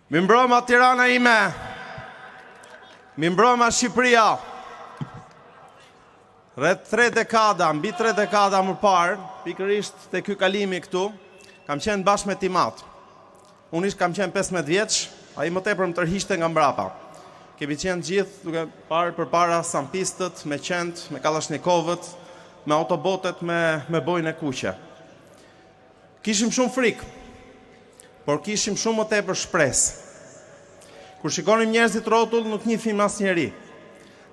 Mi mbroma Tirana ime, mi mbroma Shqipëria. Rreth 3 dekada, mbi 3 dekada më parë, pikërisht te ky kalimi këtu, kam qenë bashkë me Timat. Unë kam qenë 15 vjeç, ai më tepër më tërhiqte nga mbrapa. Kemi qenë gjithë duke parë përpara sampistët, me qent, me kalashnikovët, me autobotet, me bojën e kuqe. Kishim shumë frikë, por kishim shumë më tepër shpresë. Kur shikonim njerëzit rrotull, nuk njihnim asnjëri.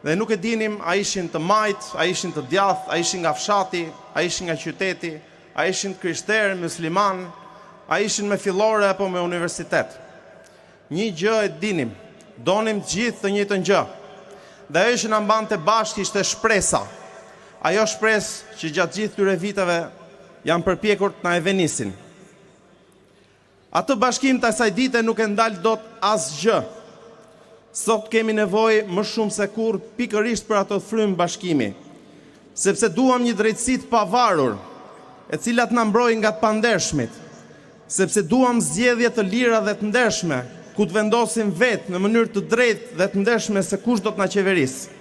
Dhe nuk e dinim a ishin të majt, a ishin të djath, a ishin nga fshati, a ishin nga qyteti, a ishin krishterë, musliman, a ishin me fillore apo me universitet. Një gjë e dinim, donim gjithë të njëjtën gjë. Dhe ajo që na mbante bashkë ishte shpresa. Ajo shpresë që gjatë gjithë këtyre viteve janë përpjekur të na e venisin. Atë bashkim të asaj dite nuk e ndal dot asgjë. Sot kemi nevojë më shumë se kurrë pikërisht për ato frymë bashkimi, sepse duam një drejtësi të pavarur, e cila të na mbrojë nga të pandershmit, sepse duam zgjedhje të lira dhe të ndershme, ku të vendosim vetë në mënyrë të drejtë dhe të ndershme se kush do të na qeverisë.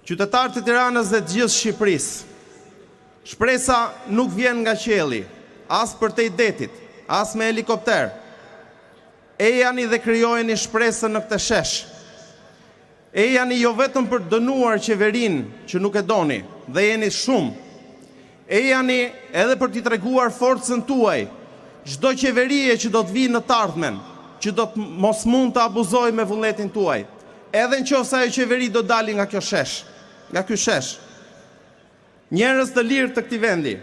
Qytetarët e Tiranës dhe të gjithë Shqipërisë, shpresa nuk vjen nga qielli, as përtej detit, as me helikopter. Ejani dhe krijojeni shpresën në këtë shesh. Ejani jo vetëm për dënuar qeverinë që nuk e doni, dhe jeni shumë. Ejani edhe për t'i treguar forcën tuaj, çdo qeverie që do të vijë në të ardhmen, që do të mos mund të abuzojë me vullnetin tuaj, edhe nëse ajo qeveri do dali nga kjo shesh, nga ky shesh. Njerëz të lirë të këtij vendi,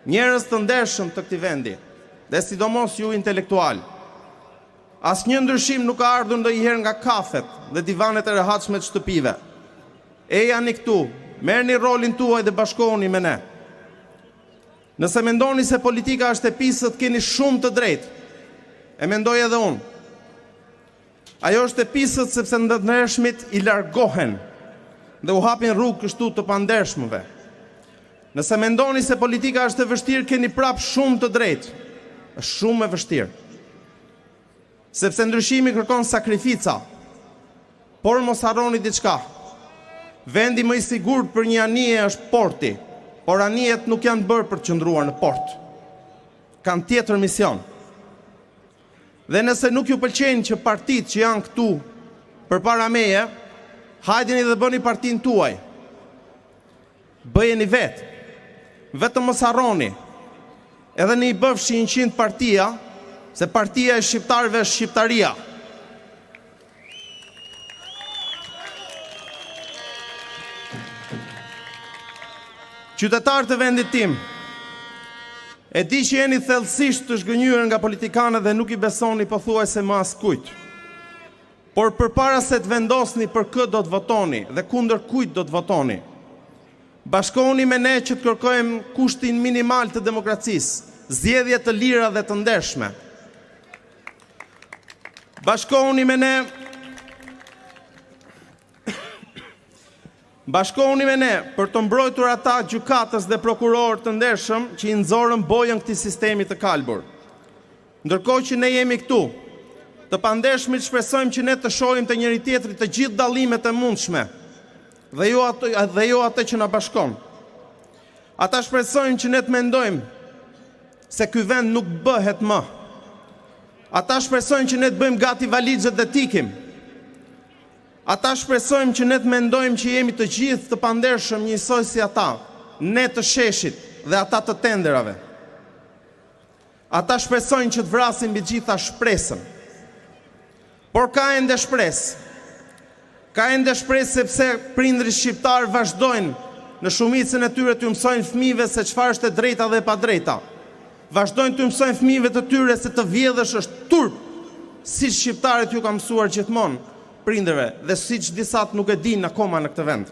njerëz të ndershëm të këtij vendi, dhe sidomos ju intelektual. Asnjë ndryshim nuk ka ardhur ndonjëherë nga kafet dhe divanet e rehatshme të shtëpive. Ejani këtu, merrni rolin tuaj dhe bashkohuni me ne. Nëse mendoni se politika është e pisët, keni shumë të drejtë. E mendoj edhe unë. Ajo është e pisët sepse ndërhershmit i largohen dhe u hapin rrugë kështu të pandershmëve. Nëse mendoni se politika është e vështirë, keni prapë shumë të drejtë. Është shumë e vështirë. Sepse ndryshimi kërkon sakrifica, por mos harroni diçka. Vendi më i sigurt për një anije është porti, por anijet nuk janë bërë për të qëndruar në port. Kanë tjetër mision. Dhe nëse nuk ju pëlqejnë që partitë që janë këtu përpara meje, hajdeni dhe bëni partinë tuaj. Bëjeni vetë. Vetëm mos harroni. Edhe në i bëfshi 100 partia, se partia e shqiptarëve është shqiptaria. Qytetarët e vendit tim, e di që jeni thellësisht të zhgënjur nga politikanët dhe nuk i besoni pothuajse më askujt. Por përpara se të vendosni për kë do të votoni dhe kundër kujt do të votoni, bashkohuni me ne që të kërkojmë kushtin minimal të demokracisë, zgjedhje të lira dhe të ndershme. Bashkohuni me ne për të mbrojtur ata gjykatës dhe prokurorë të ndershëm që i nxorën bojën këtij sistemi të kalbur. Ndërkohë që ne jemi këtu, të pandershmit shpresojmë që ne të shohim të njëri tjetrit të gjithë dallimet e mundshme, dhe jo atë që na bashkon. Ata shpresojnë që ne të mendojmë se ky vend nuk bëhet më. Ata shpresojnë që ne të bëjmë gati valixhet dhe tikim. Ata shpresojnë që ne të mendojmë që jemi të gjithë të pandershëm njësoj si ata, ne të sheshit dhe ata të tenderave. Ata shpresojnë që të vrasin mbi gjitha shpresën. Por ka ende shpresë. Ka ende shpresë sepse prindrit shqiptar vazhdojnë në shumicën e tyre të mësojnë fëmijëve se çfarë është e drejta dhe e padrejta. Vazhdojnë të mësojnë fëmijëve të tyre se të vjedhësh është turp, siç shqiptarët ju ka mësuar gjithmonë prindërve dhe siç disa nuk e dinë akoma në këtë vend.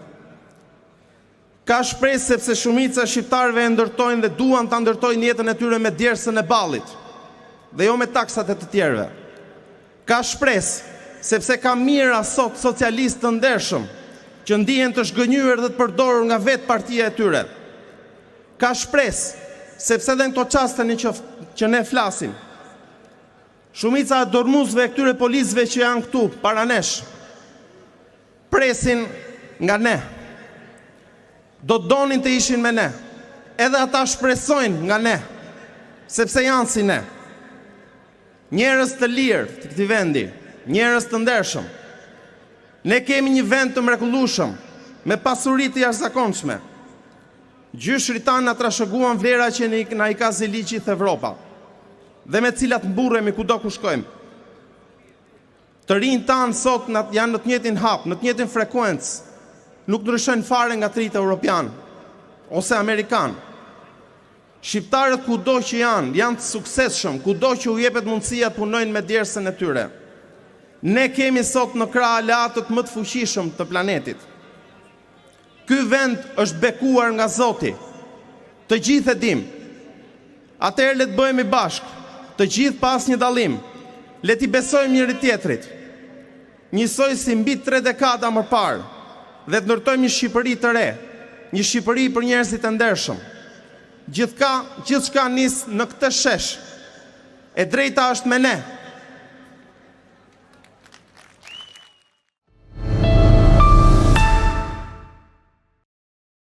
Ka shpresë sepse shumica e shqiptarëve e ndërtojnë dhe duan ta ndërtojnë jetën e tyre me djersën e ballit dhe jo me taksat e të tjerëve. Ka shpresë sepse ka mira sot socialistë të ndershëm që ndihen të zhgënjur dhe të përdorur nga vetë partia e tyre. Ka shpresë sepse edhe në këto çaste që ne flasim, Shumica e dormuzve e këtyre policëve që janë këtu para nesh presin nga ne. Do donin të ishin me ne. Edhe ata shpresojnë nga ne, sepse janë si ne. Njerëz të lirë të këtij vendi, njerëz të ndershëm. Ne kemi një vend të mrekullueshëm, me pasuri të jashtëzakonshme. Gjyshrit tanë na trashëguan vlera që na i ka zili gjithë Evropa, dhe me cilat mburremi kudo ku shkojmë. Të rinjtë tanë sot janë në të njëjtin hap, në të njëjtin frekuencë, nuk ndryshojnë fare nga të rinjtë europian ose amerikan. Shqiptarët kudo që janë të suksesshëm, kudo që u jepet mundësia të punojnë me djersën e tyre. Ne kemi sot në krah aleatët më të fuqishëm të planetit. Ky vend është bekuar nga Zoti. Të gjithë e dim. Atëherë le të bëhemi bashkë, të gjithë pas një dallim. Le t'i besojmë njëri tjetrit. Njësoj si mbi 3 dekada më parë, dhe të ndërtojmë një Shqipëri të re, një Shqipëri për njerëzit e ndershëm. Gjithçka nis në këtë shesh. E drejta është me ne.